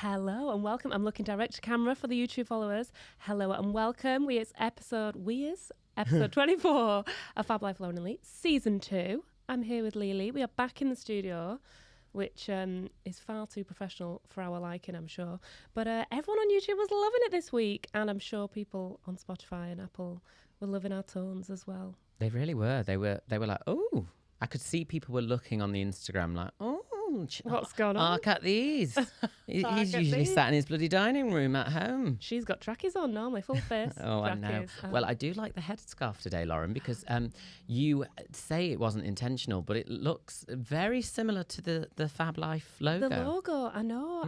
Hello and welcome. I'm looking direct to camera for the YouTube followers. Hello and welcome. It's episode 24 of Fab Life Lauren and Lee, season 2. I'm here with Lee. We are back in the studio, which is far too professional for our liking, I'm sure. But everyone on YouTube was loving it this week, and I'm sure people on Spotify and Apple were loving our tones as well. They really were. They were like, oh, I could see people were looking on the Instagram like, oh, what's going on? Look at these. He's usually sat in his bloody dining room at home. She's got trackies on normally, full face. Oh, I know. Well, I do like the headscarf today, Lauren, because you say it wasn't intentional, but it looks very similar to the Fab Life logo. The logo, I know.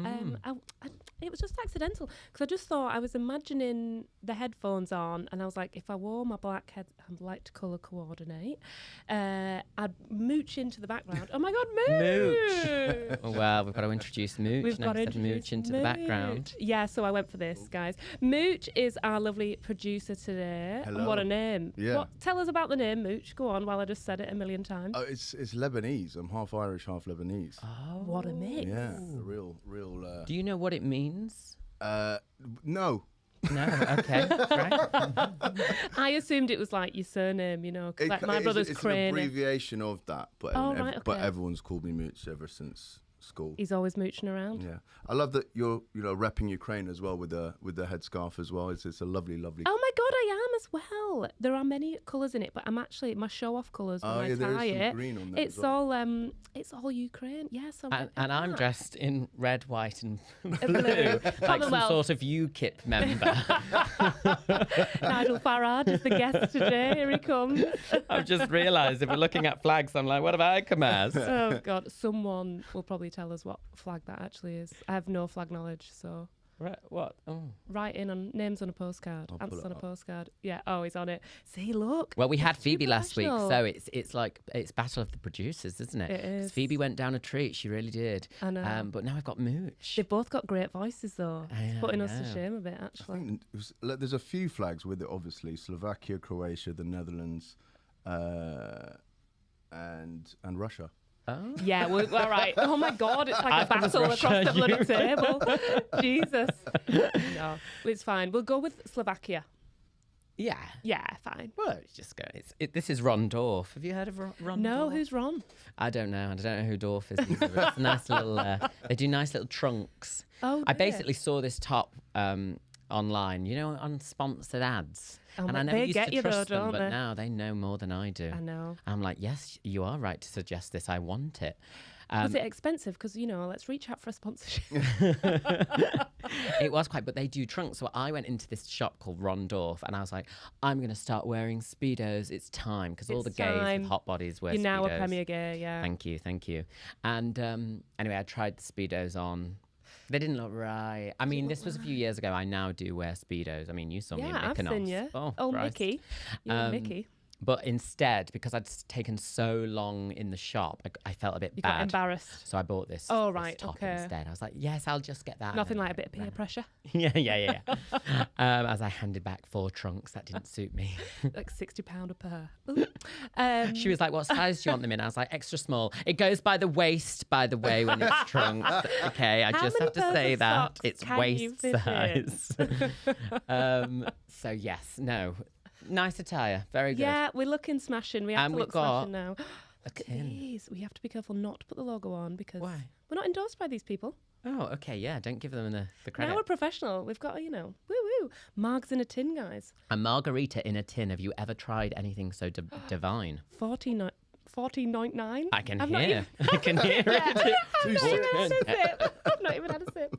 It was just accidental because I just thought I was imagining the headphones on, and I was like, if I wore my black head, I'd like to colour coordinate. I'd mooch into the background. Oh my God, mooch! Well, we've got to introduce Mouch. We've got to introduce Mouch into the background. Yeah, so I went for this, guys. Mouch is our lovely producer today. Hello. And what a name. Yeah. Tell us about the name, Mouch. Go on, while I just said it a million times. Oh, it's Lebanese. I'm half Irish, half Lebanese. Oh, what a mix. Yeah, real. Do you know what it means? No. No, okay, right. I assumed it was like your surname, you know, because like my brother's Crane. It's an abbreviation of that, but but everyone's called me Mouch ever since school. He's always mooching around. Yeah, I love that you're repping Ukraine as well with the headscarf as well. It's a lovely. Oh my God, I am as well. There are many colours in it, but I'm actually my show off colours when I tie it. Green on there it's all Ukraine. Yes, yeah, and I'm dressed in red, white, and blue, like some sort of UKIP member. Nigel Farage is the guest today. Here he comes. I've just realised if we're looking at flags, I'm like, what have I come as? Oh God, someone will probably tell us what flag that actually is. I have no flag knowledge, so. Right, what? Oh. Write in on names on a postcard. Answers on a postcard. Yeah. Oh, he's on it. See, look. Well, we had Phoebe last week, so it's battle of the producers, isn't it? It is. Phoebe went down a treat. She really did. I know. But now I've got Mouch. They've both got great voices, though. It's putting us to shame a bit, actually. I think there's a few flags with it, obviously. Slovakia, Croatia, the Netherlands, and Russia. Oh. Yeah, all right. Oh my God, it's like a battle across the bloody table. Jesus. No, it's fine. We'll go with Slovakia. Yeah. Yeah, fine. Well, it's just go. This is Ron Dorff. Have you heard of Ron? No, Dorff? Who's Ron? I don't know. I don't know who Dorff is either. It's a nice little. They do nice little trunks. Oh, I basically saw this top online, on sponsored ads. Oh, and I never used to trust them, don't but they? now they know more than I do. I know. I'm like, yes, you are right to suggest this. I want it. Was it expensive? Because, let's reach out for a sponsorship. It was quite, but they do trunks. So I went into this shop called Ron Dorff and I was like, I'm going to start wearing Speedos. It's time. Because all the gays with hot bodies wear Speedos. You're now a Premier Gay, yeah. Thank you. And anyway, I tried the Speedos on. They didn't look right. I mean, this was a few years ago. I now do wear Speedos. I mean, you saw me in Mykonos. Yeah, I've seen you. Oh, Mickey. You're Mickey. But instead, because I'd taken so long in the shop, I felt a bit bad. You got embarrassed. So I bought this, right, this top okay. instead. I was like, yes, I'll just get that. Nothing like a bit of peer pressure. Yeah. As I handed back 4 trunks, that didn't suit me. Like £60 a pair. She was like, what size do you want them in? I was like, extra small. It goes by the waist, by the way, when it's trunks. Okay, I just have to say that. It's waist size. So yes, no. Nice attire, very good. Yeah, we're looking smashing. We have to look smashing now. A tin. Please, we have to be careful not to put the logo on because Why? We're not endorsed by these people. Oh, okay, yeah. Don't give them the credit. Now we're professional. We've got, woo. Margs in a tin, guys. A margarita in a tin. Have you ever tried anything so divine? 14.99. I can hear. I can hear it. I've not even had a sip.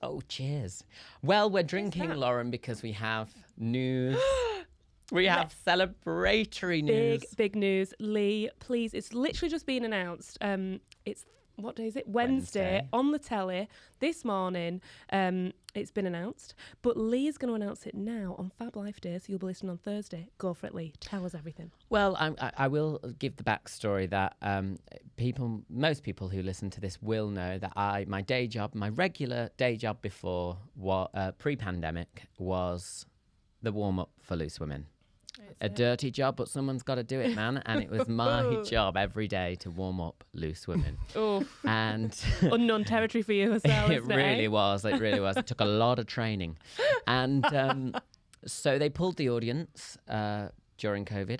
Oh, cheers. Well, we're drinking, Lauren, because we have news. We have celebratory news. Big news. Lee, please. It's literally just been announced. What day is it? Wednesday. On the telly this morning. It's been announced. But Lee's going to announce it now on Fab Life Day, so you'll be listening on Thursday. Go for it, Lee. Tell us everything. Well, I will give the backstory that most people who listen to this will know that my day job, my regular day job before pre-pandemic was the warm-up for Loose Women. a dirty job, but someone's got to do it, man. And it was my job every day to warm up Loose Women. And unknown territory for you as well. It really was. It really was. It took a lot of training. And so they pulled the audience during COVID,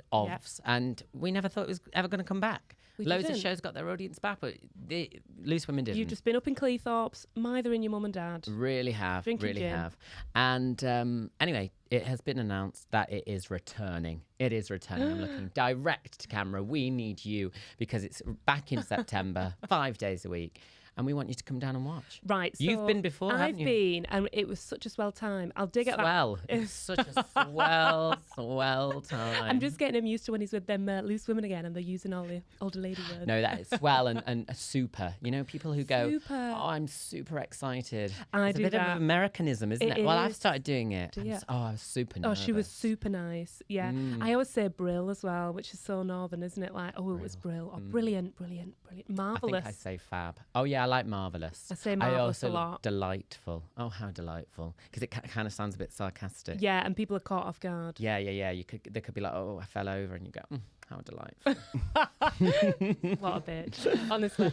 and we never thought it was ever going to come back. Loads of shows got their audience back, but the Loose Women didn't. You've just been up in Cleethorpes, mithering your mum and dad. Really have. Drinking really gin. have. And anyway, it has been announced that it is returning. It is returning. I'm looking direct to camera. We need you because it's back in September, 5 days a week. And we want you to come down and watch. Right. So you've been before, haven't you? I've been, and it was such a swell time. I'll dig at that. Swell. It's such a swell time. I'm just getting him used to when he's with them Loose Women again and they're using all the older lady words. No, that is swell and super. You know, people who go, super. oh, I'm super excited. It's a bit of Americanism, isn't it? Well, I've started doing it. I was super nervous. Oh, she was super nice. Yeah. I always say brill as well, which is so northern, isn't it? Like, oh, it was brill. Oh, brilliant. Marvellous. I think I say fab. Oh, yeah, I like marvellous. I say marvellous a lot. Delightful. Oh, how delightful. Because it kind of sounds a bit sarcastic. Yeah, and people are caught off guard. Yeah. They could be like, oh, I fell over. And you go, how delightful. What a bitch, honestly.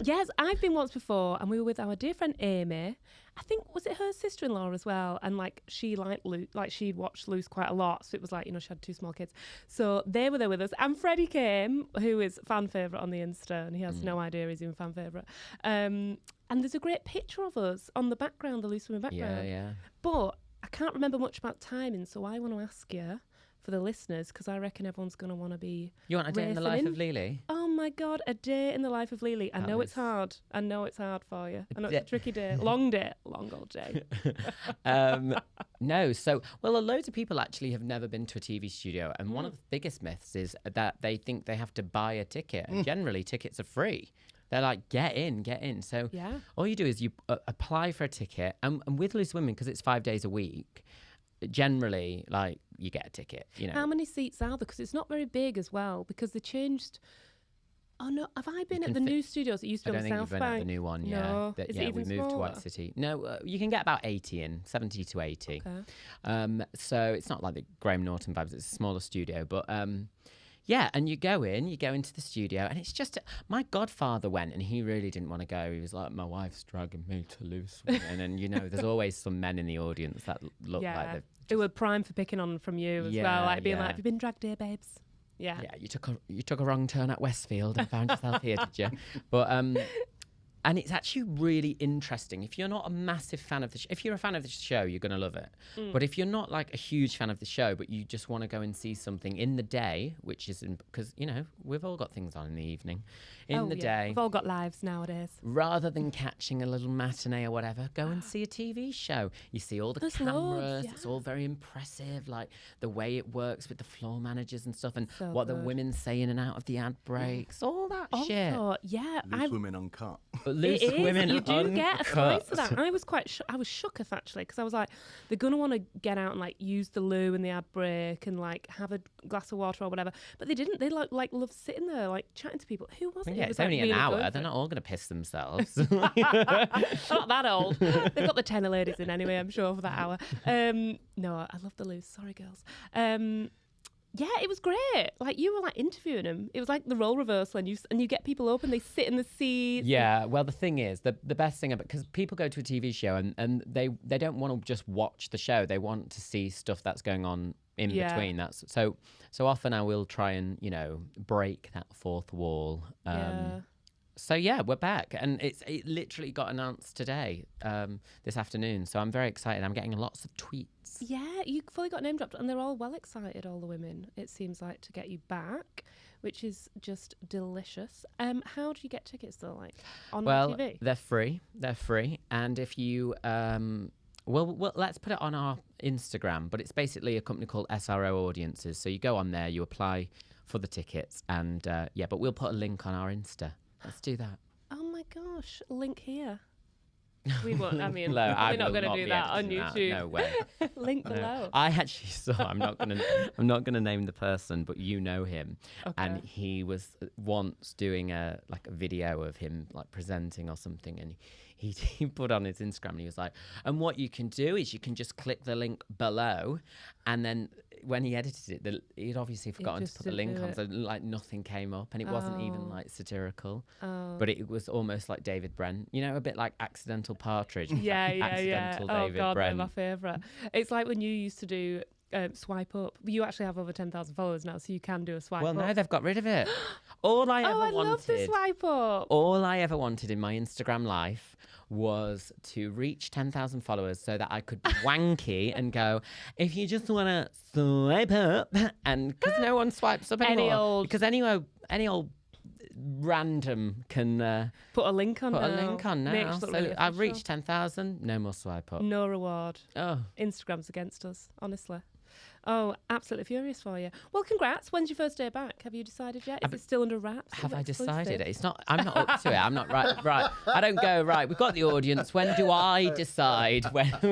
Yes, I've been once before and we were with our dear friend Amy. I think, was it her sister-in-law as well? And like she she'd watched Loose quite a lot. So it was like, you know, she had 2 small kids. So they were there with us. And Freddie came, who is fan favourite on the Insta. And he has no idea he's even fan favourite. And there's a great picture of us on the background, the Loose Women background. Yeah. But I can't remember much about timing. So I want to ask you, for the listeners, because I reckon everyone's going to want to be You want a day in the life of Lily? Oh my God, a day in the life of Lily. I know it's hard. I know it's hard for you. I know it's a tricky day. Long old day. No, so, well, loads of people actually have never been to a TV studio. And one of the biggest myths is that they think they have to buy a ticket. And generally, tickets are free. They're like, get in. So all you do is you apply for a ticket. And with Loose Women, because it's 5 days a week, generally, like, you get a ticket, you know. How many seats are there? Because it's not very big as well, because they changed. Oh no, have I been at the new studios? It used to be on the South Bank. I don't think you've been at the new one, No. Is it we even moved smaller? to White City. No, you can get about 80 in, 70 to 80. Okay. So it's not like the Graham Norton vibes, it's a smaller studio, but yeah, and you go into the studio, and it's just, my godfather went, and he really didn't want to go. He was like, my wife's dragging me to Loose Women. And, you know, there's always some men in the audience that look like they've... They were prime for picking on from you as well, like being like, have you been dragged here, babes? Yeah. Yeah, you took a wrong turn at Westfield and found yourself here, did you? But and it's actually really interesting. If you're not a massive fan of if you're a fan of the show, you're going to love it. But if you're not like a huge fan of the show, but you just want to go and see something in the day, which is because, you know, we've all got things on in the evening, day. We've all got lives nowadays. Rather than catching a little matinee or whatever, go and see a TV show. You see all the cameras. Loads, It's all very impressive, like the way it works with the floor managers and stuff, and what the women say in and out of the ad breaks, all that shit. Yeah, Loose Women uncut. Loose Women you do uncut. get a slice of that. I was quite I was shook actually, because I was like, they're gonna want to get out and like use the loo in the ad break and like have a glass of water or whatever, but they didn't. They like love sitting there like chatting to people. Who was it? Yeah, it was, it's only really an hour. good. They're not all gonna piss themselves. They're not that old. They've got the tenor ladies in anyway, I'm sure, for that hour. No, I love the loose. Sorry, girls. Yeah, it was great. Like, you were like interviewing them. It was like the role reversal, and you get people up and they sit in the seats. Yeah, well, the thing is, the best thing about, because people go to a TV show and they don't want to just watch the show. They want to see stuff that's going on in between. That's so often I will try and, you know, break that fourth wall. So yeah, we're back, and it literally got announced today, this afternoon. So I'm very excited. I'm getting lots of tweets. Yeah, you fully got name dropped, and they're all well excited. All the women, it seems like, to get you back, which is just delicious. How do you get tickets though? Like on TV? They're free. They're free, and if you well, let's put it on our Instagram. But it's basically a company called SRO Audiences. So you go on there, you apply for the tickets, and but we'll put a link on our Insta. Let's do that. Oh my gosh, link here. We won't. I mean, below. we're not going to do that on YouTube. No way. Link below. I actually saw. I'm not going to name the person, but you know him, and he was once doing a video of him like presenting or something, and he put on his Instagram, and he was like, and what you can do is you can just click the link below, and then when he edited it, he'd obviously forgotten to put the link on, so like nothing came up, and it wasn't even like satirical, but it was almost like David Brent, you know, a bit like Accidental Partridge. Accidental David God, Brent. they're my favourite. It's like when you used to do swipe up. You actually have over 10,000 followers now, so you can do a swipe up. Well, no, they've got rid of it. All I ever wanted. Love the swipe up. All I ever wanted in my Instagram life was to reach 10,000 followers so that I could be wanky and go, if you just want to swipe up, and because no one swipes up anymore. Because any old random can put a link on now. So really I've reached 10,000, no more swipe up. No reward. Oh. Instagram's against us, honestly. Oh, absolutely furious for you. Well, congrats. When's your first day back? Have you decided yet? Is it still under wraps? Have I decided? It's not. I'm not up to it. I'm not right. I don't go right. We've got the audience. When do I decide? When? Do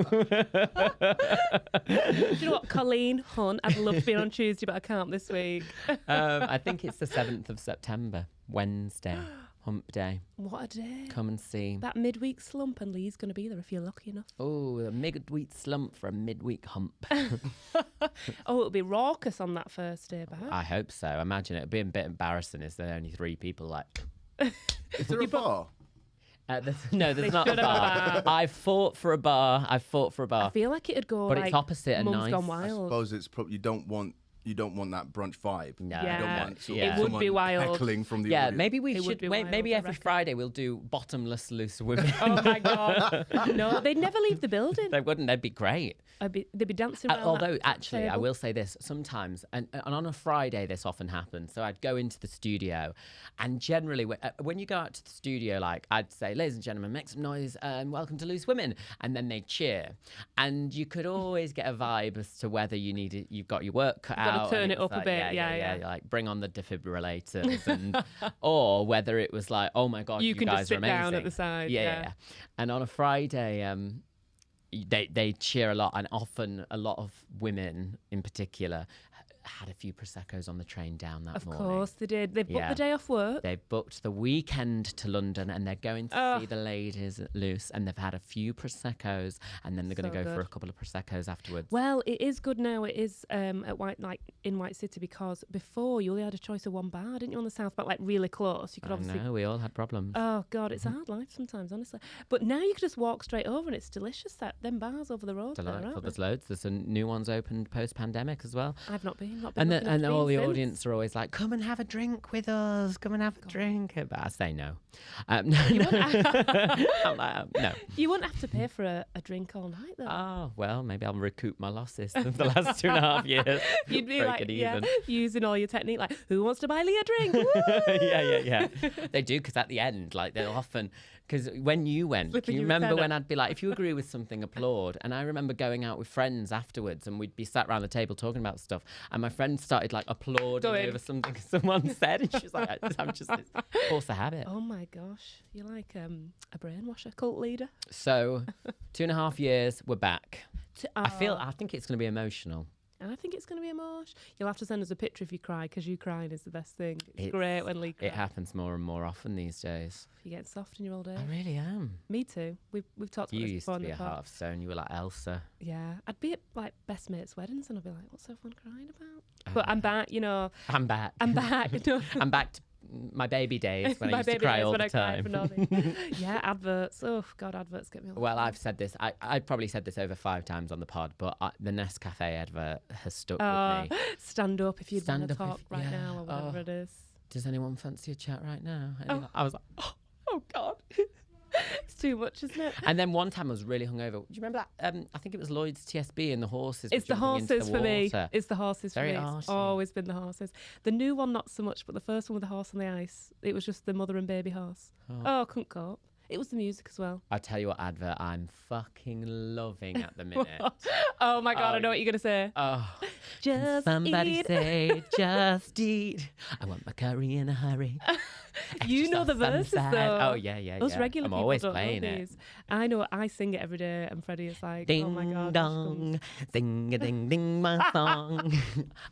you know what, Colleen Hunt? I'd love to be on Tuesday, but I can't this week. I think it's the 7th of September, Wednesday. Hump day. What a day. Come and see. That midweek slump, and Lee's going to be there if you're lucky enough. Oh, a midweek slump for a midweek hump. Oh, it'll be raucous on that first day back. I hope so. Imagine it'd be a bit embarrassing if there are only 3 people like... Is there a bar? No, there's not a bar. I fought for a bar. I feel like it'd go but like it's opposite and Mum's nice. Gone Wild. I suppose it's probably you don't want that brunch vibe. No. Yeah. You don't want It would be wild. heckling from the Yeah, audience. maybe we It would should. be wild, Maybe I every reckon. Friday we'll do bottomless loose women. Oh my God. No, they'd never leave the building. They wouldn't. They'd be great. They'd be dancing around Although, that actually, I table. will say this. Sometimes, and on a Friday, this often happens. So I'd go into the studio, and generally, when you go out to the studio, like, I'd say, ladies and gentlemen, make some noise and welcome to Loose Women. And then they'd cheer. And you could always get a vibe as to whether you've got your work cut gotta out. turn and it up a like, bit. Yeah. Like, bring on the defibrillators. And, or whether it was like, oh my God, you can guys just sit are amazing. down at the side. Yeah. And on a Friday, they cheer a lot, and often a lot of women in particular had a few Prosecco's on the train down that morning. Of course they did. They've booked the day off work. They've booked the weekend to London, and they're going to see the ladies at Loose, and they've had a few Prosecco's, and then they're going to go for a couple of Prosecco's afterwards. Well, it is good now. It is at White City, because before you only had a choice of one bar, didn't you, on the South Bank, like really close. You could obviously. No, we all had problems. Oh God, it's a hard life sometimes, honestly. But now you can just walk straight over, and it's delicious. Them bars over the road. Delightful. There's loads. There's some new ones opened post-pandemic as well. I've not been. And all the audience are always like, come and have a drink with us. Come and have a drink. But I say no. I'm like, no. You wouldn't have to pay for a drink all night, though. Oh, well, maybe I'll recoup my losses of the last 2.5 years. You'd be Break like, it even. using all your technique, like, who wants to buy Lee a drink? Woo! Yeah. They do, because at the end, like, they'll often... Because when you went, Flipping can you you remember tenner. when I'd be like, if you agree with something, applaud? And I remember going out with friends afterwards, and we'd be sat around the table talking about stuff, and my friend started like applauding over something someone said, and she was like, I'm just force a habit. Oh my gosh, you're like a brainwasher, cult leader. So 2.5 years, we're back. I think it's going to be emotional. And I think it's going to be emotional. You'll have to send us a picture if you cry, because you crying is the best thing. It's great when Lee cries. It happens more and more often these days. You're getting soft in your old age. I really am. Me too. We've talked about You this used before to in be the a pod. half stone. You were like Elsa. Yeah. I'd be at like best mates' weddings, and I'd be like, what's everyone crying about? But I'm back, I'm back. I'm back. No. I'm back to my baby days when I used to cry all the time. Yeah, adverts. Oh, God, adverts get me all Well, I've said this. I probably said this over 5 times on the pod, but the Nescafe advert has stuck with me. Stand up if you'd want to Stand up talk right now, or whatever it is. Does anyone fancy a chat right now? I was like, oh God. It's too much, isn't it? And then one time I was really hungover. Do you remember that? I think it was Lloyd's TSB and the horses. It's the horses for me. It's the horses Very for me. arty. It's always been the horses. The new one, not so much, but the first one with the horse on the ice, it was just the mother and baby horse. Oh, couldn't cope. It was the music as well. I'll tell you what advert I'm fucking loving at the minute. Oh my God, I know what you're going to say. Oh, Just somebody eat. say, just eat. I want my curry in a hurry. You know the verses though. Oh yeah. Us regular I'm people always don't playing know it. these. I know I sing it every day, and Freddie is like, Ding oh my God. dong, ding a ding ding my song.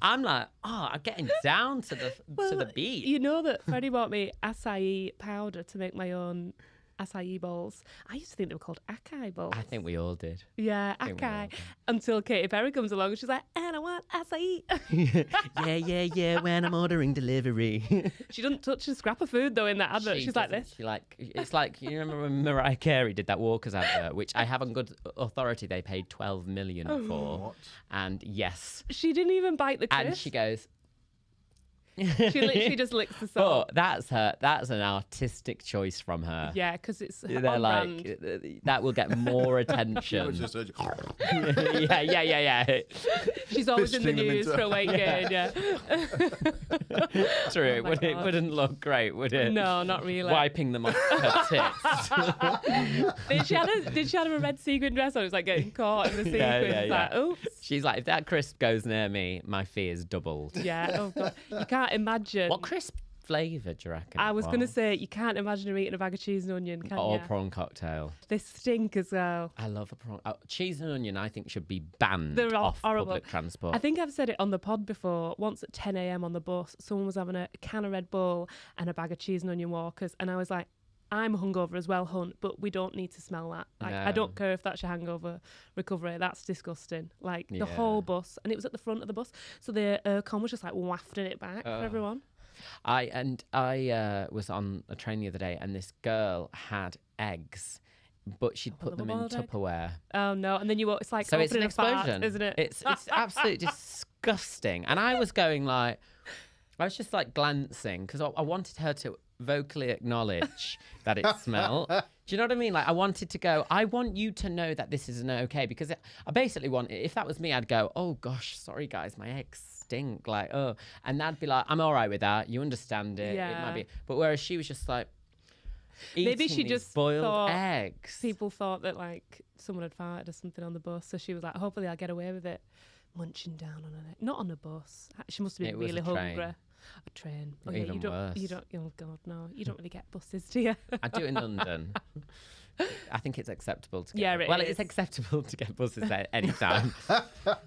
I'm like, I'm getting down to the beat. You know that Freddie bought me acai powder to make my own acai bowls. I used to think they were called acai bowls. I think we all did. Yeah, acai. Until Katy Perry comes along and she's like, and I want acai. yeah, when I'm ordering delivery. She doesn't touch a scrap of food, though, in that advert. She's like this. It's like, you remember when Mariah Carey did that Walker's advert, which I have on good authority they paid $12 million for. What? And yes. She didn't even bite the crisp. And she goes... She literally just licks the salt. But that's an artistic choice from her. Yeah, because it's they're like brand. that will get more attention. yeah. She's always in the news for a weight gain. Yeah. True. It wouldn't look great, would it? No, not really. Wiping them off her tits. Did she have a red sequin dress on? It was like getting caught in the sequins. Yeah. Like, oops. She's like, if that crisp goes near me, my fee is doubled. Yeah. Oh god. You can't imagine. What crisp flavour do you reckon? I was going to say, you can't imagine her eating a bag of cheese and onion, can or you? prawn cocktail. They stink as well. I love a prawn. Cheese and onion, I think, should be banned They're off horrible. public transport. I think I've said it on the pod before. Once at 10 a.m. on the bus, someone was having a can of Red Bull and a bag of cheese and onion Walkers, and I was like, I'm hungover as well, hunt, but we don't need to smell that. Like, I don't care if that's your hangover recovery. That's disgusting. Like, the whole bus, and it was at the front of the bus, so the aircon was just like wafting it back for everyone. I was on a train the other day, and this girl had eggs, but she'd put them in Tupperware. Oh no! And then it's like so it's an opening a fart, explosion, isn't it? It's absolutely disgusting. And I was going like, I was just like glancing because I wanted her to vocally acknowledge that it smelled. Do you know what I mean? Like, I wanted to go, I want you to know that this isn't okay, because I basically want, if that was me, I'd go, oh gosh, sorry guys, my eggs stink. Like, oh, and that'd be like, I'm all right with that. You understand it. Yeah. It might be, but whereas she was just like, maybe she these just boiled thought eggs. People thought that like someone had farted or something on the bus, so she was like, hopefully I'll get away with it. Munching down on an egg. Not on a bus. She must have been really hungry. A train. Oh, yeah, you don't, worse. You don't. Oh God, no! You don't really get buses, do you? I do in London. I think it's acceptable to get. Yeah, it's acceptable to get buses there anytime. But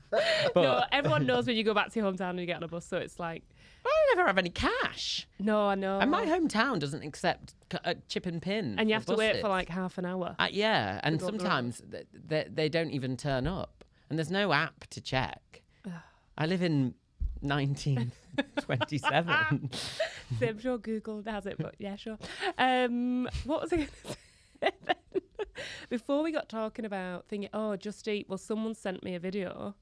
no, everyone knows when you go back to your hometown and you get on a bus, so it's like, I never have any cash. No, I know. And my hometown doesn't accept chip and pin. And you have to wait for like half an hour. Yeah, and sometimes they don't even turn up, and there's no app to check. I live in 1927. So I'm sure Google has it, but yeah, sure. What was I going to say then? Before we got talking about thinking, Just Eat. Well, someone sent me a video.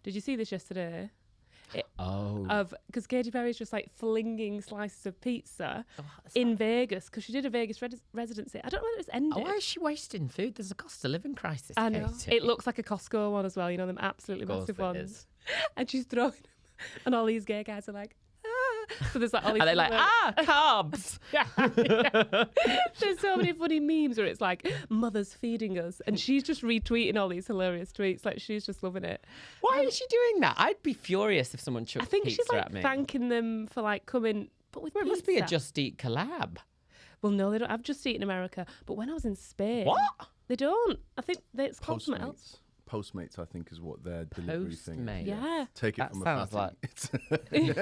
Did you see this yesterday? Because Katy Perry's just like flinging slices of pizza in Vegas because she did a Vegas residency. I don't know whether it's ended. Why is she wasting food? There's a cost of living crisis. I know. Katie. It looks like a Costco one as well. You know, them absolutely massive ones. And she's throwing them, and all these gay guys are like, So there's like all these. And they're like, carbs. Yeah. There's so many funny memes where it's like mother's feeding us, and she's just retweeting all these hilarious tweets. Like she's just loving it. Why is she doing that? I'd be furious if someone chucked pizza she's like at me. thanking them for like coming, but with Well, it pizza. must be a Just Eat collab. Well, no, they don't have Just Eat in America. But when I was in Spain, What? They don't. I think it's called something else. Postmates, I think, is what their delivery thing is. Yeah. Take it That from sounds a fatty.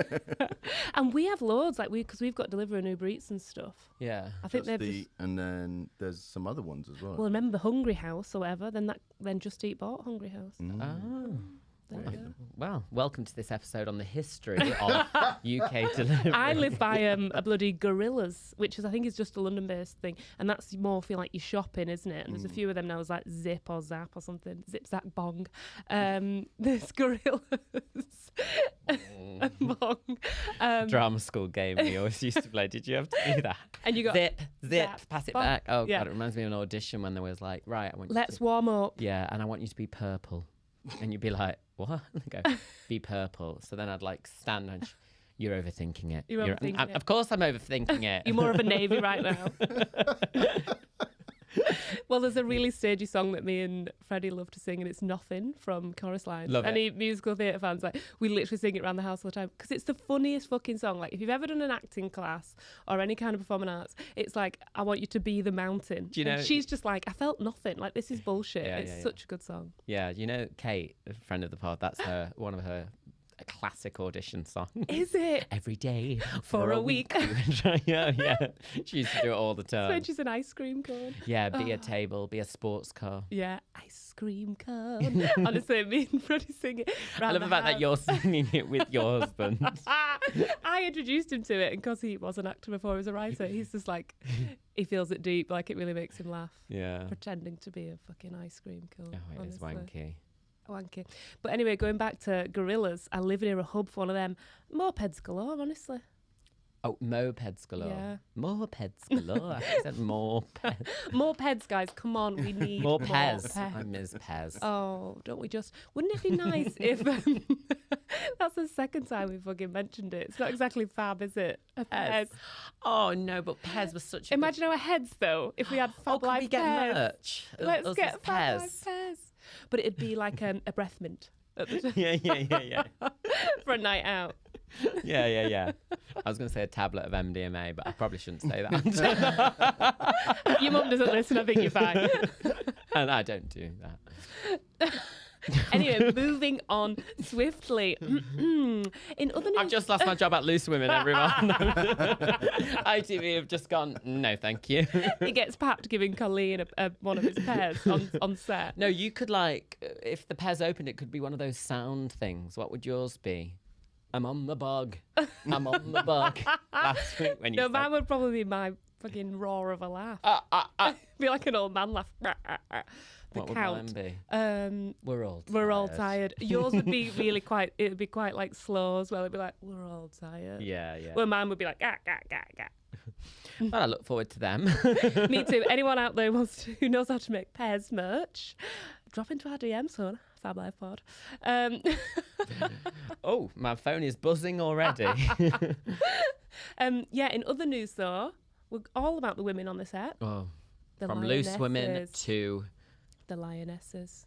And we have loads, like because we've got Deliveroo and Uber Eats and stuff. Yeah. I think they've Just Eat, and then there's some other ones as well. Well, remember the Hungry House or whatever? Then Just Eat bought Hungry House. Oh. There you go. Well, welcome to this episode on the history of UK delivery. I live by a bloody Gorillas, which I think is just a London-based thing, and that's more feel like you're shopping, isn't it? And there's a few of them now. There's like Zip or Zap or something. Zip Zap Bong. There's Gorillas and Bong. Drama school game we always used to play. Did you have to do that? And you got Zip, Zap, pass it Bong. back. Oh Yeah. God, it reminds me of an audition when there was like, right, I want you Let's to, warm up. yeah, and I want you to be purple, and you'd be like, what? And they go, be purple. So then I'd like stand and you're overthinking it. You're overthinking it. Of course I'm overthinking it. You're more of a navy right now. Well, there's a really stagey song that me and Freddie love to sing, and it's Nothing from Chorus Line. Love it. Any musical theatre fans, like, we literally sing it around the house all the time because it's the funniest fucking song. Like, if you've ever done an acting class or any kind of performing arts, it's like, I want you to be the mountain. Do you know? And she's just like, I felt nothing. Like, this is bullshit. Yeah, it's such a good song. Yeah, you know, Kate, a friend of the pod, that's her, one of her classic audition song. Is it? Every day For a week. Yeah. She used to do it all the time. When she's an ice cream cone. Yeah, be a table, be a sports car. Yeah, ice cream cone. Honestly, me and Freddie sing it. I love the fact that you're singing it with your husband. I introduced him to it, and because he was an actor before he was a writer, he's just like, he feels it deep, like it really makes him laugh. Yeah. Pretending to be a fucking ice cream cone. Oh, it is wanky. Wanky. But anyway, going back to gorillas, I live near a hub for one of them. Mopeds galore, honestly. Oh, mopeds galore. Yeah. Mopeds galore. I said more peds. More peds, guys. Come on, we need more Pez. I miss Pez. Oh, don't we just... Wouldn't it be nice if... That's the second time we fucking mentioned it. It's not exactly fab, is it? A Pez. Oh, no, but Pez was such a Imagine our heads, though, if we had Fab Life we get Pez. merch? Let's Us get as Fab Life Pez. But it'd be like a breath mint. Yeah. For a night out. Yeah. I was going to say a tablet of MDMA, but I probably shouldn't say that. Your mum doesn't listen, I think you're fine. And I don't do that. Anyway, moving on swiftly. In other news... I've just lost my job at Loose Women, everyone. ITV have just gone, no, thank you. He gets papped giving Colleen one of his pairs on set. No, you could if the Pez opened, it could be one of those sound things. What would yours be? I'm on the bug. I'm on the bug. Last week when you said... mine would probably be my fucking roar of a laugh. Be like an old man laugh. What count. Would mine be? We're all tired. Yours would be really quite, it would be quite like slow as well. It'd be like, we're all tired. Yeah. Well, mine would be like, gah. Well, I look forward to them. Me too. Anyone out there who knows how to make Pez merch, drop into our DMs, son. Fab Life Pod. Oh, my phone is buzzing already. Yeah, in other news though, we're all about the women on the set. Oh, The from Lionesses. Loose Women to... The Lionesses.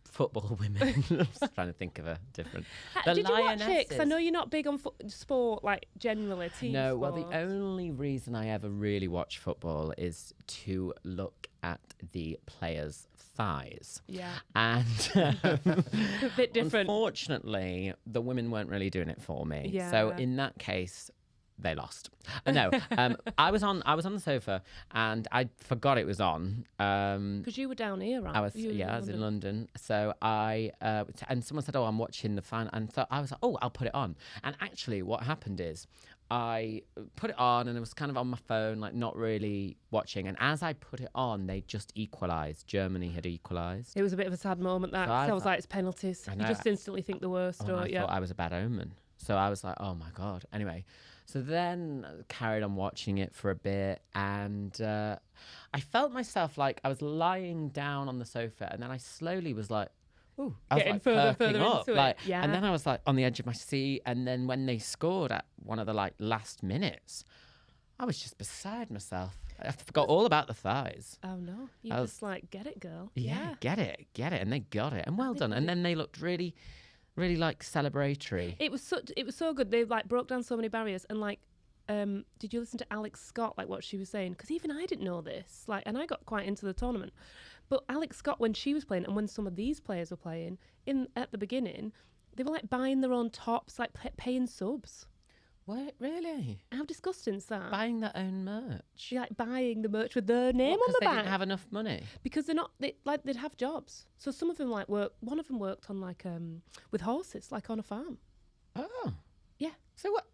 Football women. I'm just trying to think of a different... Did you watch it? Because I know you're not big on sport, like generally, team No, sport. well, the only reason I ever really watch football is to look at the players' thighs. Yeah. And a bit different. Unfortunately, the women weren't really doing it for me. Yeah. So in that case... They lost. No, I was on the sofa and I forgot it was on. Because you were down here, right? I was in London. So and someone said, "Oh, I'm watching the final," and so I was like, "Oh, I'll put it on." And actually, what happened is I put it on and it was kind of on my phone, like not really watching. And as I put it on, they just equalised. Germany had equalised. It was a bit of a sad moment. That so I was like, it's penalties. You just instantly think the worst. I thought I was a bad omen. So I was like, oh my God. Anyway, so then I carried on watching it for a bit and I felt myself like I was lying down on the sofa and then I slowly was like, ooh, I was getting like further up, into like, it. Yeah. And then I was like on the edge of my seat and then when they scored at one of the like last minutes, I was just beside myself. I forgot all about the thighs. Oh no. You just like, get it, girl. Yeah, get it. And they got it. And well done. And then they looked really like celebratory. It was so good. They like broke down so many barriers and like did you listen to Alex Scott, like what she was saying? Because even I didn't know this, like, and I got quite into the tournament. But Alex Scott, when she was playing and when some of these players were playing at the beginning, they were like buying their own tops, like paying subs. What, really? How disgusting is that? Buying their own merch. Like buying the merch with their name on the back. Because they didn't have enough money. Because they'd have jobs. So some of them like one of them worked on like with horses, like on a farm. Oh. Yeah. So what?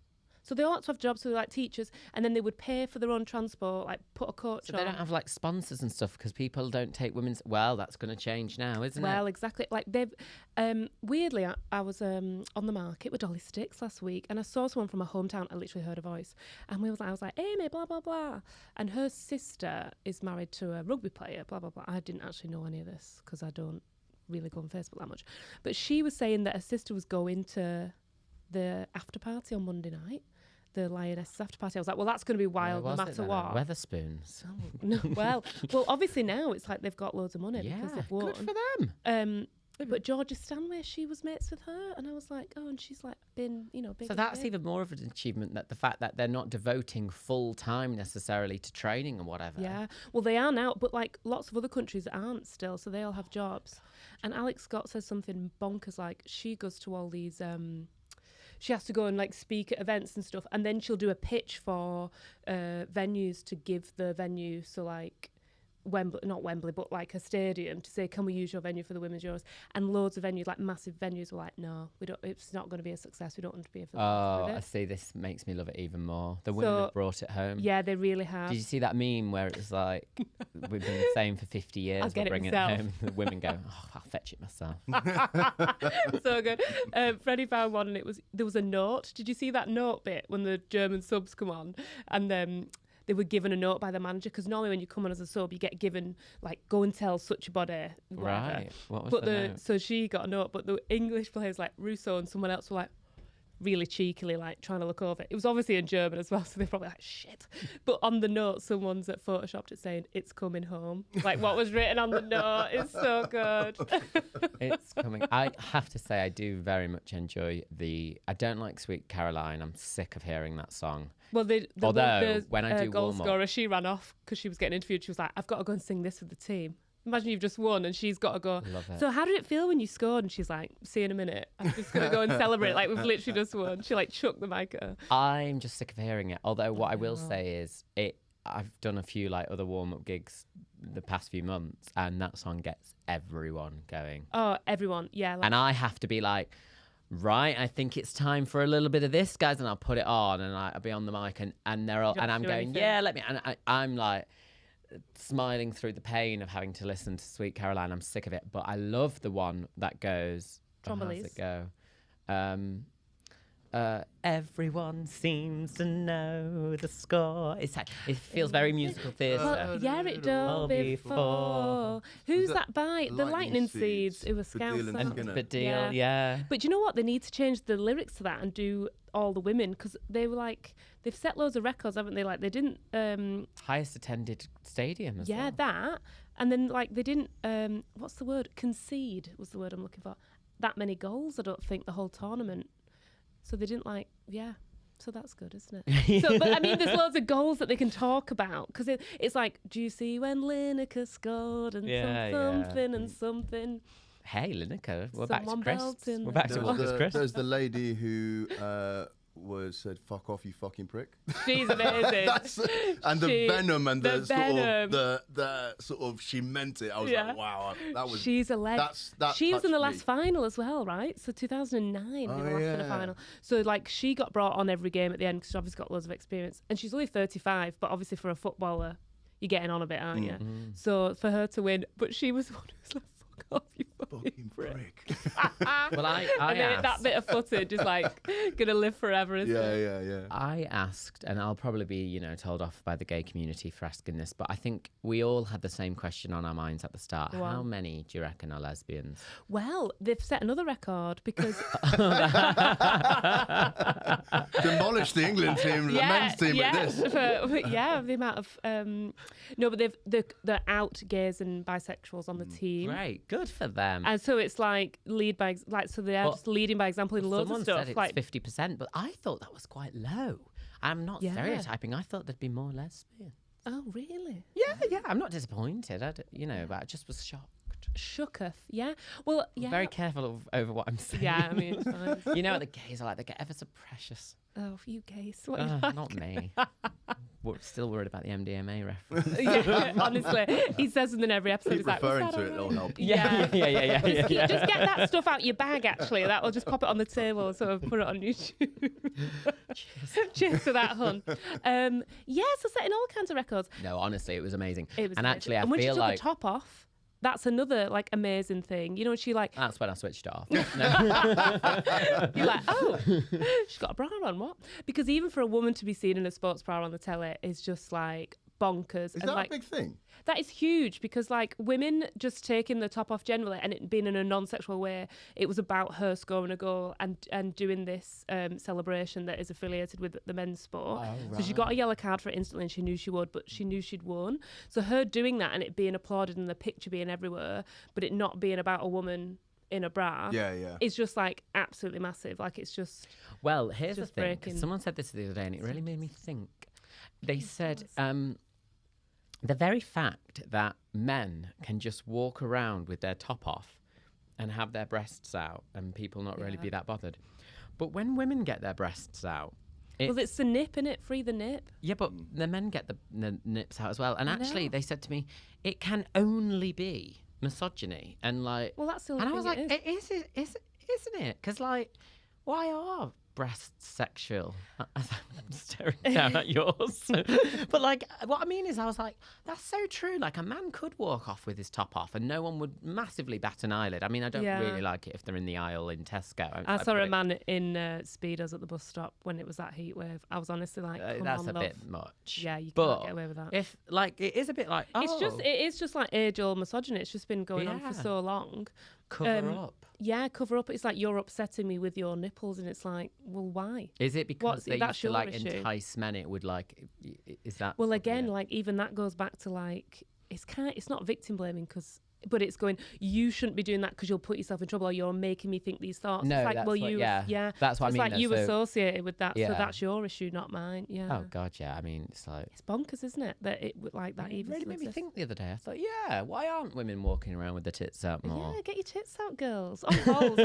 So they all had to have jobs, so like teachers, and then they would pay for their own transport, like put a coach on. So they don't have like sponsors and stuff because people don't take women's... Well, that's going to change now, isn't it? Well, exactly. Like they've... weirdly, I was on the market with Dolly Sticks last week and I saw someone from my hometown. I literally heard a voice. And I was like, Amy, blah, blah, blah. And her sister is married to a rugby player, blah, blah, blah. I didn't actually know any of this because I don't really go on Facebook that much. But she was saying that her sister was going to the after party on Monday night. The Lionesses after party. I was like, well, that's going to be wild no matter what. Weatherspoons. Oh, no, well, obviously now it's like they've got loads of money because they've won. Good for them. But Georgia Stanway, she was mates with her, and I was like, oh, and she's like been, big. So that's even more of an achievement, that the fact that they're not devoting full time necessarily to training and whatever. Yeah, well, they are now, but like lots of other countries aren't still, so they all have jobs. And Alex Scott says something bonkers, like she goes to all these she has to go and like speak at events and stuff, and then she'll do a pitch for venues to give the venue, so like not Wembley, but like a stadium, to say, can we use your venue for the Women's Euros? And loads of venues, like massive venues, were like, no, we don't. It's not going to be a success. We don't want to be affiliated with it. I see. This makes me love it even more. The women have brought it home. Yeah, they really have. Did you see that meme where it was like, we've been the same for 50 years. I'll get it bring myself. it home. The women go, I'll fetch it myself. So good. Freddie found one, and there was a note. Did you see that note bit when the German subs come on, and then they were given a note by the manager? Because normally when you come on as a sub, you get given like, go and tell such a body. Whatever. Right. What was the note? So she got a note, but the English players like Russo and someone else were like really cheekily like trying to look over it. It was obviously in German as well, so they're probably like, shit. But on the note, someone's photoshopped it saying, it's coming home. Like what was written on the note is so good. It's coming. I have to say, I do very much enjoy I don't like Sweet Caroline. I'm sick of hearing that song. Well, Although, when I do goal warm-up, scorer, she ran off because she was getting interviewed. She was like, I've got to go and sing this with the team. Imagine you've just won and she's got to go. Love it. So how did it feel when you scored? And she's like, see you in a minute. I'm just going to go and celebrate like we've literally just won. She like chucked the mic at her. I'm just sick of hearing it. Although what I will say is I've done a few like other warm-up gigs the past few months, and that song gets everyone going. Oh, everyone. Yeah. And I have to be like, right, I think it's time for a little bit of this, guys, and I'll put it on, and I'll be on the mic, and they're all, and I'm going, yeah, let me, and I'm like smiling through the pain of having to listen to Sweet Caroline. I'm sick of it, but I love the one that goes, how does it go? Everyone seems to know the score. It feels very musical theatre. Well, yeah, it does before. Who's that by? The Lightning Seeds. It was Scouts. And Badil, yeah. But you know what? They need to change the lyrics to that and do all the women, because they were like, they've set loads of records, haven't they? Like they didn't. Highest attended stadium as well. Yeah, that. And then like they didn't. What's the word? Concede was the word I'm looking for. That many goals, I don't think, the whole tournament. So they didn't so that's good, isn't it? So, but I mean, there's loads of goals that they can talk about, because it's like, do you see when Lineker scored and something and something? Hey, Lineker, we're back to Chris. We're back to Marcus Chris. There's the lady who said "fuck off, you fucking prick." She's amazing. The venom and the sort of she meant it. I was like, wow, that was. She's a legend. She was in the last final as well, right? So 2009, they were last in a final. So like she got brought on every game at the end because she's obviously got loads of experience, and she's only 35, but obviously for a footballer, you're getting on a bit, aren't you? So for her to win, but she was the one who was like, off, you fucking prick. Well, I and then that bit of footage is like gonna live forever, isn't it? Yeah. I asked, and I'll probably be, told off by the gay community for asking this, but I think we all had the same question on our minds at the start. Wow. How many do you reckon are lesbians? Well, they've set another record because demolished the England team, the men's team at this. The amount of no, but they're out gays and bisexuals on the team. Great. Good for them. And so it's like so they're just leading by example in loads of stuff. Said it's 50%, but I thought that was quite low. I'm not stereotyping. I thought there'd be more lesbians. Oh, really? Yeah. I'm not disappointed. But I just was shocked. Shooketh, yeah. Well, yeah. I'm very careful over what I'm saying. Yeah, I mean, it's fine. You know what the gays are like? They get ever so precious. Oh, you gays. What like? Not me. We're still worried about the MDMA reference. Yeah, honestly. He says in every episode, keep referring to it, it'll help. Yeah. Just get that stuff out your bag, actually. That will just pop it on the table, sort of put it on YouTube. Cheers to that, hun. So setting all kinds of records. No, honestly, it was amazing. It was amazing. Actually, and when feel she took like the top off, that's another like amazing thing. She like. That's when I switched it off. You're like, oh, she's got a bra on, what? Because even for a woman to be seen in a sports bra on the telly is just like bonkers. Is that a big thing? That is huge, because like women just taking the top off generally and it being in a non-sexual way, it was about her scoring a goal and doing this celebration that is affiliated with the men's sport. Oh, right. So she got a yellow card for it instantly, and she knew she would, but she knew she'd won. So her doing that and it being applauded and the picture being everywhere, but it not being about a woman in a bra, it's just like absolutely massive. Like it's just. Well, here's the thing. Someone said this the other day, and it really made me think. They said. The very fact that men can just walk around with their top off and have their breasts out and people not really be that bothered But when women get their breasts out, it's the nip, innit? Free the nip. Yeah, but the men get the nips out as well. And actually, they said to me, it can only be misogyny. And like, well, that's the only and thing I was like, isn't it? Because like, why are breasts sexual? I'm staring down at yours. But like, what I mean is, I was like, that's so true. Like, a man could walk off with his top off and no one would massively bat an eyelid. I mean, I don't really like it if they're in the aisle in Tesco. I saw a man in Speedos at the bus stop when it was that heat wave. I was honestly like, that's a love. bit much. Yeah, you can't get away with that. If like, it is a bit like, it is just like age-old misogyny. It's just been going on for so long. Cover up. Yeah, cover up. It's like, you're upsetting me with your nipples, and it's like, well, why? Is it because they used to like entice men? It would like, is that? Well, again, like even that goes back to like, it's not victim blaming but it's going, you shouldn't be doing that because you'll put yourself in trouble, or you're making me think these thoughts. No, it's like, that's well, you, that's what I mean. It's like you associated with that, yeah. so that's your issue, not mine. Yeah. Oh God, yeah. I mean, it's like, it's bonkers, isn't it? That it like that even really made me think the other day. I thought, yeah, why aren't women walking around with their tits out more? Yeah, get your tits out, girls. On poles,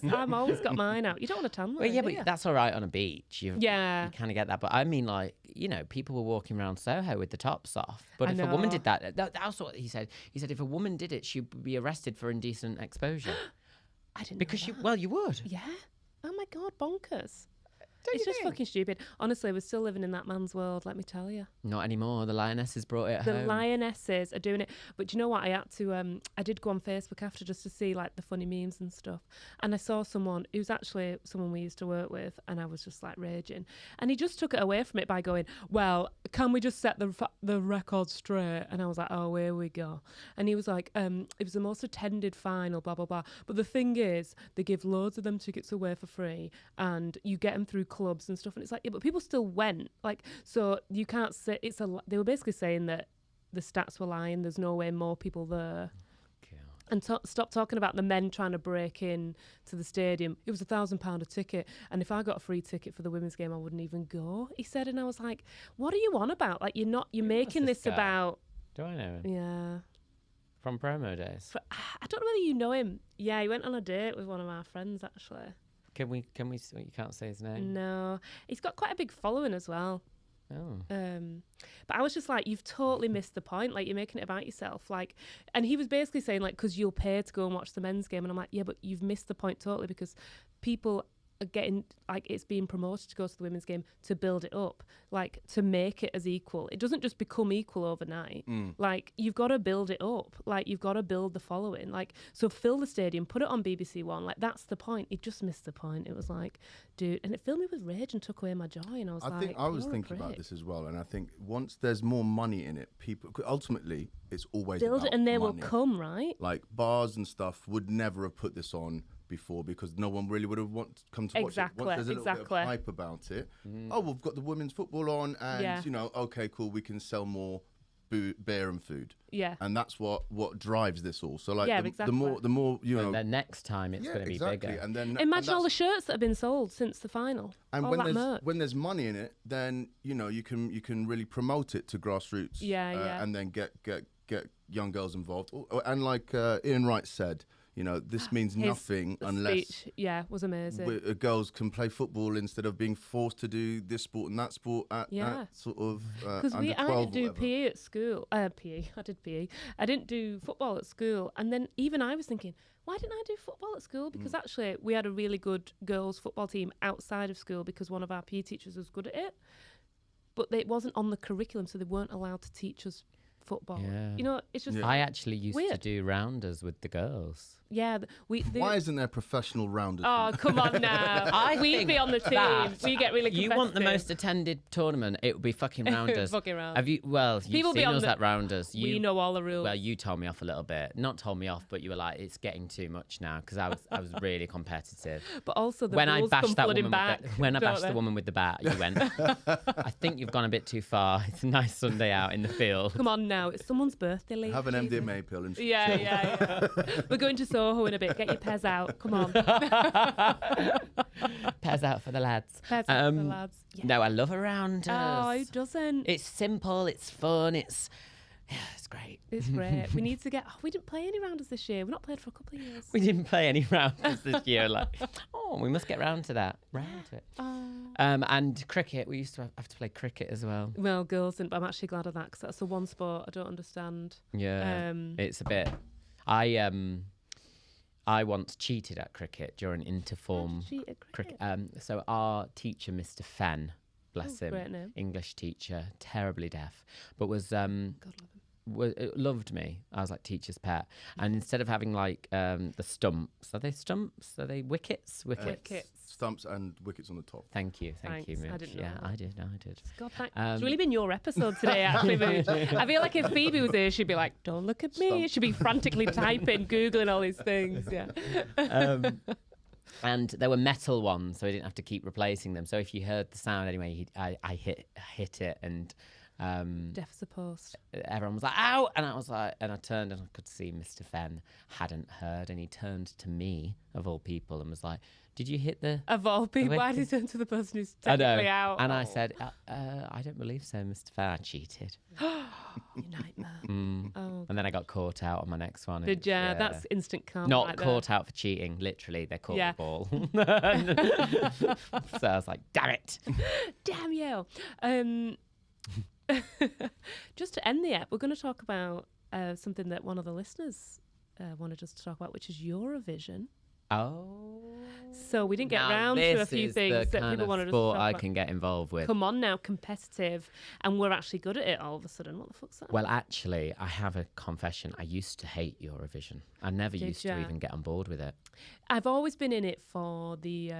I'm always got mine out. You don't want to tan line. Well, yeah, but that's all right on a beach. You kind of get that. But I mean, like, you know, people were walking around Soho with the tops off. But if a woman did that, that's what he said. He said if a woman did it, she'd be arrested for indecent exposure. I didn't because know that. You would. Yeah. Oh my God, bonkers. It's just fucking stupid. Honestly, we're still living in that man's world, let me tell you. Not anymore. The Lionesses brought it home. The Lionesses are doing it. But do you know what? I had to, I did go on Facebook after just to see like the funny memes and stuff. And I saw someone who's actually someone we used to work with, and I was just like raging. And he just took it away from it by going, well, can we just set the record straight? And I was like, oh, here we go. And he was like, it was the most attended final, blah, blah, blah. But the thing is, they give loads of them tickets away for free, and you get them through clubs and stuff, and it's like, yeah, but people still went, like, so you can't say they were basically saying that the stats were lying, there's no way more people there. And stop talking about the men trying to break in to the stadium. It was £1,000 a ticket, and if I got a free ticket for the women's game, I wouldn't even go, he said. And I was like, what are you on about? Like, you're making this about. Do I know him? Yeah, from promo days. I don't know whether you know him. Yeah, he went on a date with one of our friends, actually. Can we? You can't say his name. No, he's got quite a big following as well. Oh. But I was just like, you've totally missed the point. Like, you're making it about yourself. Like, and he was basically saying, like, because you'll pay to go and watch the men's game. And I'm like, yeah, but you've missed the point totally, because people are getting, like, it's being promoted to go to the women's game to build it up, like, to make it as equal. It doesn't just become equal overnight. Like, you've got to build it up. Like, you've got to build the following. Like, so fill the stadium, put it on BBC One. Like, that's the point. It just missed the point. It was like, dude, and it filled me with rage and took away my joy. And I was I was thinking about this as well, and I think once there's more money in it, people ultimately it's always build about it, and they money. will come, right? Like, bars and stuff would never have put this on before, because no one really would have come to watch it. Once there's a little bit of hype about it, oh, we've got the women's football on, and you know, okay, cool, we can sell more beer and food. Yeah. And that's what drives this all. So like, the more you know, the next time it's going to be bigger. And then imagine all the shirts that have been sold since the final. And when there's money in it, then you know you can really promote it to grassroots. And then get young girls involved. And like Ian Wright said, you know, this means nothing unless speech, was amazing. Girls can play football instead of being forced to do this sport and that sport at sort of because I didn't do PE at school. I did PE. I didn't do football at school, and then even I was thinking, why didn't I do football at school? Because actually we had a really good girls football team outside of school because one of our PE teachers was good at it, but it wasn't on the curriculum, so they weren't allowed to teach us football. You know, it's just I actually used to do rounders with the girls. Why isn't there professional rounders? Oh, come on now. We'd be on the team. We get really competitive. You want the most attended tournament, it would be fucking rounders. Fucking rounders. Have you? Well, you've seen us at rounders. We know all the rules. Well, you told me off a little bit. Not told me off, but you were like, it's getting too much now, because I was really competitive. But also the when rules I bashed come that woman back, when I bashed the woman with the bat, you went, I think you've gone a bit too far. It's a nice Sunday out in the field. Come on now, it's someone's birthday. Lee. Have an MDMA pill and yeah. We're going to Soho in a bit. Get your Pez out. Come on. Pez out for the lads. Pez out for the lads. Yeah. No, I love a rounders. Oh, who doesn't? It's simple. It's fun. It's Yeah, it's great. It's great. We need to get... we didn't play any rounders this year. We've not played for a couple of years. We didn't play any rounders this year. We must get round to that. Round to it. And cricket. We used to have to play cricket as well. Well, girls didn't, but I'm actually glad of that because that's the one sport I don't understand. Yeah, it's a bit... I once cheated at cricket during interform cricket. So our teacher, Mr. Fenn, bless him, great name. English teacher, terribly deaf, but was God love him. loved me. I was like teacher's pet. And instead of having like the stumps, are they stumps? Are they wickets? Wickets. Stumps and wickets on the top. Thank you, Thanks. Mouch. I didn't know that. I did. God, it's really been your episode today, actually, Mouch. I feel like if Phoebe was here, she'd be like, "Don't look at me." She'd be frantically typing, googling all these things. Yeah. And there were metal ones, so I didn't have to keep replacing them. So if you heard the sound anyway, I hit it, and deaf as a post. Everyone was like, "Ow!" And I was like, and I turned and I could see Mr. Fenn hadn't heard, and he turned to me of all people and was like, "Did you hit the?" Of all people, why did he turn to the person who's technically out? And I said, "I don't believe so, Mr. Fenn. I cheated." You nightmare. Oh. And then I got caught out on my next one. Did you? That's instant karma. Not right caught there. out for cheating. Literally, they caught the ball. So I was like, "Damn it! Damn you!" Just to end the app, we're going to talk about something that one of the listeners wanted us to talk about, which is Eurovision. Oh. So we didn't get round to a few things that people wanted us to talk about. I can get involved with. Come on now, competitive, and we're actually good at it all of a sudden. What the fuck's that? Well, actually, I have a confession. I used to hate Eurovision. I never used to even get on board with it. I've always been in it for the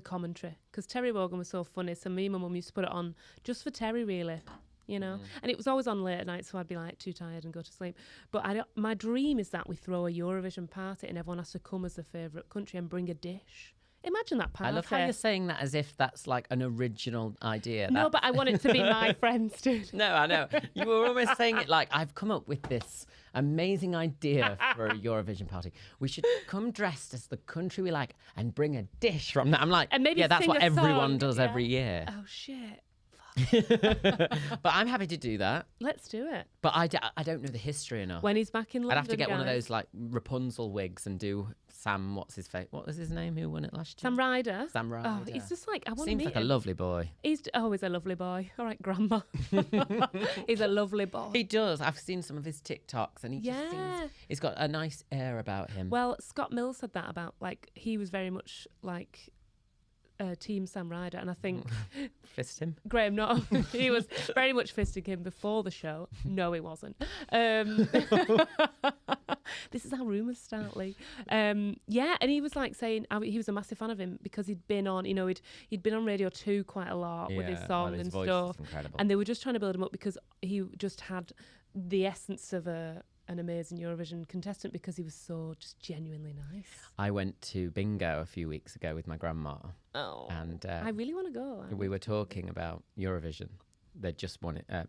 commentary because Terry Wogan was so funny. So me and my mum used to put it on just for Terry, really. You know, and it was always on late at night, so I'd be like too tired and go to sleep. But my dream is that we throw a Eurovision party and everyone has to come as their favourite country and bring a dish. Imagine that party. I love how you're saying that as if that's like an original idea. No, but I want it to be my friends too. No, I know. You were almost saying it like, I've come up with this amazing idea for a Eurovision party. We should come dressed as the country we like and bring a dish from that. I'm like, and maybe that's what everyone does every year. Oh, shit. But I'm happy to do that. Let's do it. But I don't know the history enough. When he's back in London, I'd have to get one of those like Rapunzel wigs and do Sam, what's his face? What was his name? Who won it last year? Sam Ryder. Sam Ryder. Oh, he's just like, I want to meet him. Seems like a lovely boy. He's a lovely boy. All right, Grandma. He's a lovely boy. He does. I've seen some of his TikToks and he just seems, he's got a nice air about him. Well, Scott Mills said that about, like, he was very much like Team Sam Ryder, and I think fist him. Graham, no, he was very much fisting him before the show. No, he wasn't. This is how rumours start, Lee. Yeah, and he was like saying he was a massive fan of him because he'd been on, you know, he'd been on Radio 2 quite a lot with his song and stuff, and they were just trying to build him up because he just had the essence of an amazing Eurovision contestant because he was so just genuinely nice. I went to bingo a few weeks ago with my grandma. Oh, and I really want to go. We were talking about Eurovision. They'd just won it.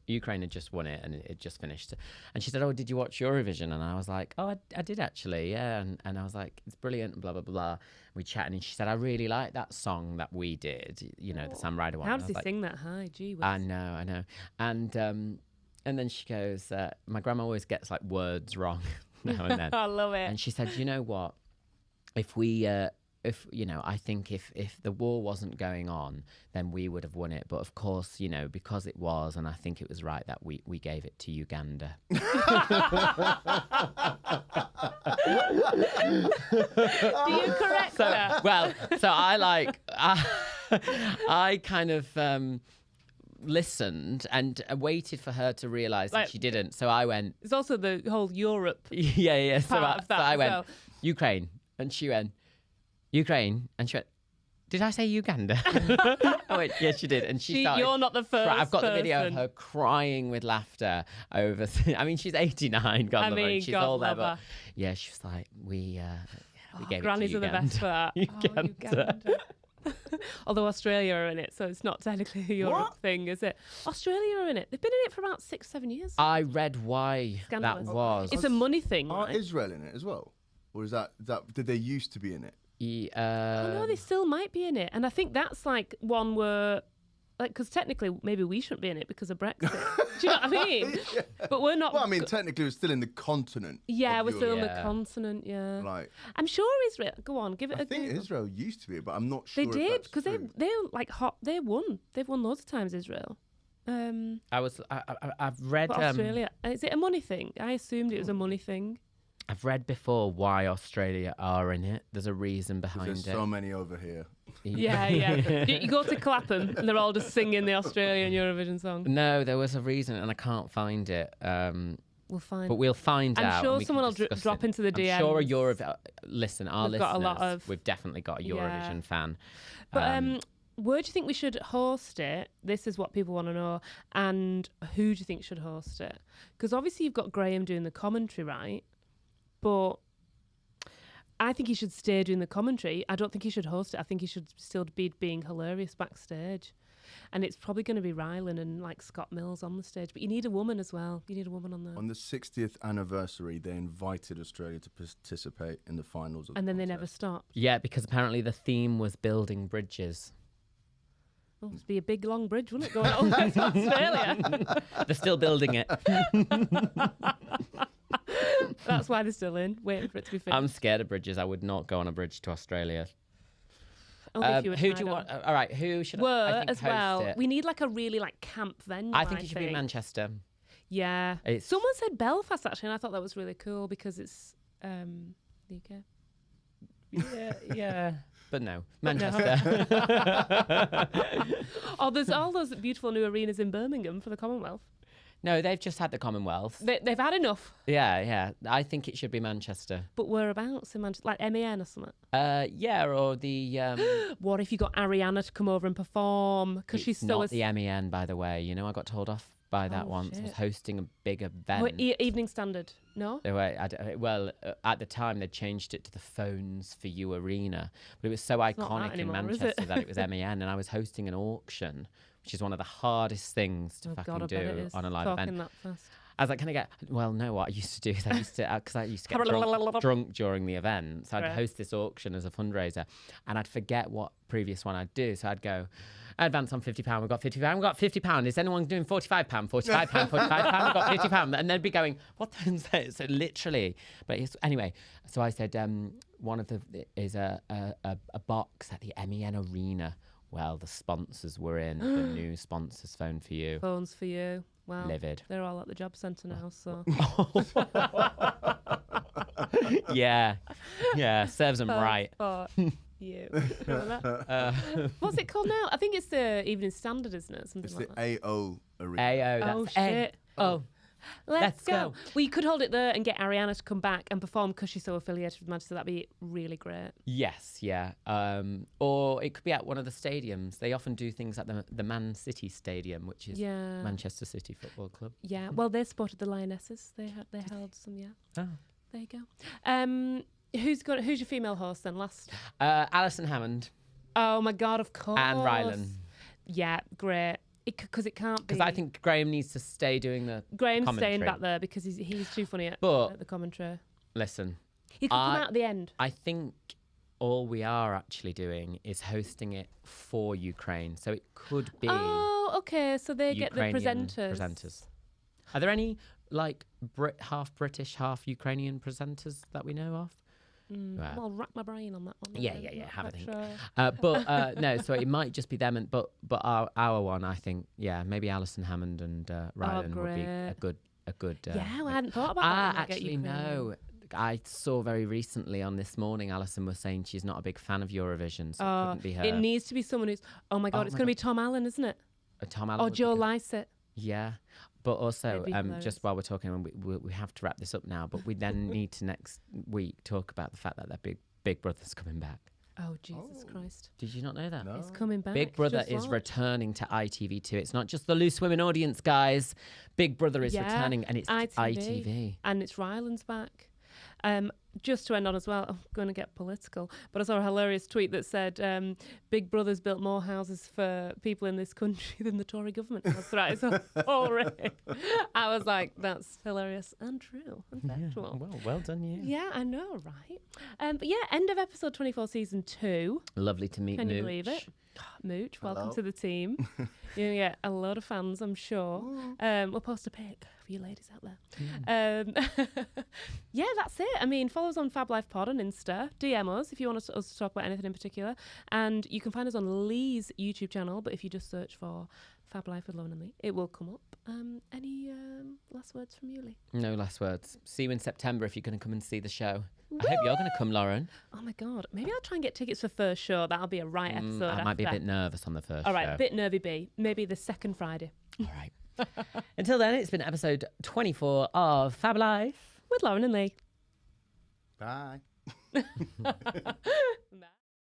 Ukraine had just won it, and it just finished. And she said, "Oh, did you watch Eurovision?" And I was like, "Oh, I did actually, yeah." And I was like, "It's brilliant," and blah blah blah. We chatted, and she said, "I really like that song that we did. You know, the Sam Ryder one." How does he sing that high? Gee whiz. I know. And then she goes, my grandma always gets like words wrong now and then. I love it. And she said, "You know what? If you know, I think if the war wasn't going on, then we would have won it. But of course, you know, because it was, and I think it was right that we gave it to Uganda." Do you correct her? Well, so I kind of listened and waited for her to realise that she didn't. So I went. It's also the whole Europe. Yeah. So I went Ukraine, and she went Ukraine, and she went, "Did I say Uganda?" I went, "Yes, you did." And she started. You're not the first. I've got the video of her crying with laughter over. I mean, she's 89. God love her. She's all there, but yeah, she was like, "We gave Grannies it to Uganda." are the best for that. Uganda. Although Australia are in it, so it's not technically a Europe thing, is it? Australia are in it. They've been in it for about 6-7 years. I read why Scandalous. that was. It's a money thing, Are right? Israel in it as well? Or is that did they used to be in it? Oh no, they still might be in it. And I think that's like one where because technically maybe we shouldn't be in it because of Brexit. Do you know what I mean? Yeah. But we're not. Well, I mean, technically we're still in the continent. Yeah, we're still in the continent. Yeah. Like, I'm sure Israel. Go on, give it. I think Google. Israel used to be, but I'm not sure. They did because they're like hot. They won. They've won loads of times. Israel. I've read. Australia. Is it a money thing? I assumed it was a money thing. I've read before why Australia are in it. There's a reason behind it. There's so many over here. Yeah. You go to Clapham and they're all just singing the Australian Eurovision song. No, there was a reason and I can't find it. We'll find. But we'll find out. I'm sure someone will drop into the DMs. I'm sure listen, our We've listeners, got a lot of, we've definitely got a Eurovision fan. But where do you think we should host it? This is what people want to know. And who do you think should host it? Because obviously you've got Graham doing the commentary, right? But I think he should stay doing the commentary. I don't think he should host it. I think he should still be being hilarious backstage. And it's probably going to be Rylan and like Scott Mills on the stage. But you need a woman as well. You need a woman on there. On the 60th anniversary, they invited Australia to participate in the finals. And then they never stopped. Yeah, because apparently the theme was building bridges. Oh, must be a big, long bridge, wouldn't it, going all the way to Australia? They're still building it. That's why they're still in, waiting for it to be finished. I'm scared of bridges. I would not go on a bridge to Australia. Only if you who do you want? All right, who should I think as host well. it? We need like a really like camp venue. I think it should be Manchester. Yeah. Someone said Belfast actually, and I thought that was really cool because it's the UK. Yeah. But no, Manchester. Oh, there's all those beautiful new arenas in Birmingham for the Commonwealth. No, they've just had the Commonwealth. They've had enough. Yeah. I think it should be Manchester. But whereabouts in Manchester? Like MEN or something? Yeah, or the... What if you got Ariana to come over and perform? Because she's so... It's not the MEN, by the way. You know, I got told off by that once. Shit. I was hosting a big event. Oh, Evening Standard, no? At the time, they changed it to the Phones for You Arena. But it was so iconic in Manchester that it was MEN. And I was hosting an auction, which is one of the hardest things to fucking do on a live event. That fast. I was like, can I get... Well, no, what I used to do is because I used to get drunk during the event. So I'd host this auction as a fundraiser and I'd forget what previous one I'd do. So I'd go, advance on £50, we've got £50, we've got £50. Is anyone doing £45? £45, £45, we've got £50. And they'd be going, what the hell's that? So literally. But anyway, so I said, one of the is a box at the MEN Arena. Well, the sponsors were in, the new sponsors, Phone for You. Phones for You. Wow. Livid. They're all at the job centre now, so. Yeah, serves them right. You. What's it called now? I think it's the Evening Standard, isn't it? Something it's like the AO Arena. AO, that's Oh, shit. Oh. Let's go. Well, you could hold it there and get Ariana to come back and perform because she's so affiliated with Manchester. That'd be really great. Yes, yeah. Or it could be at one of the stadiums. They often do things at the Man City Stadium, which is Manchester City Football Club. Yeah, well, they supported the Lionesses. They held some, Oh. There you go. Who's your female host then? Last. Alison Hammond. Oh my God! Of course. And Rylan. Yeah, great. Because it can't be. Because I think Graham needs to stay doing the Graham's staying back there because he's too funny at the commentary. Listen, he could come out at the end. I think all we are actually doing is hosting it for Ukraine, so it could be. Oh, okay. So they Ukrainian get the presenters. Are there any like half British, half Ukrainian presenters that we know of? I'll rack my brain on that one. Yeah. Have a think. But no, so it might just be them. But our one, I think, maybe Alison Hammond and Rylan would be a good. I hadn't thought about that. Actually, no. I saw very recently on This Morning, Alison was saying she's not a big fan of Eurovision, so it couldn't be her. It needs to be someone who's. Oh my God, it's going to be Tom Allen, isn't it? Tom Allen. Or Joe Lycett. Yeah. But also, just while we're talking, we have to wrap this up now, but we then need to next week talk about the fact that their Big Brother's coming back. Oh, Jesus Christ. Did you not know that? No. It's coming back. Big Brother is returning to ITV2. It's not just the Loose Women audience, guys. Big Brother is returning, and it's ITV. And it's Ryland's back. Just to end on as well, I'm going to get political, but I saw a hilarious tweet that said Big Brother's built more houses for people in this country than the Tory government has throughout its whole reign. I was like, that's hilarious and true and factual. Well done, you. Yeah, I know, right? But yeah, end of episode 24, season 2. Lovely to meet Mouch. Can you believe it? Mooch, welcome to the team. You're going to get a lot of fans, I'm sure. We'll post a pic for you ladies out there. Yeah, that's it. I mean, follow us on Fab Life Pod on Insta. DM us if you want us to talk about anything in particular. And you can find us on Lee's YouTube channel, but if you just search for Fab Life with Lauren and Lee, it will come up. Any last words from you, Lee? No last words. See you in September if you're going to come and see the show. Woo! I hope you're going to come, Lauren. Oh my God. Maybe I'll try and get tickets for first show. That'll be a right episode. I might be a bit nervous on the first show. All right, show. a bit nervy B. Maybe the second Friday. All right. Until then, it's been episode 24 of Fab Life with Lauren and Lee. Bye.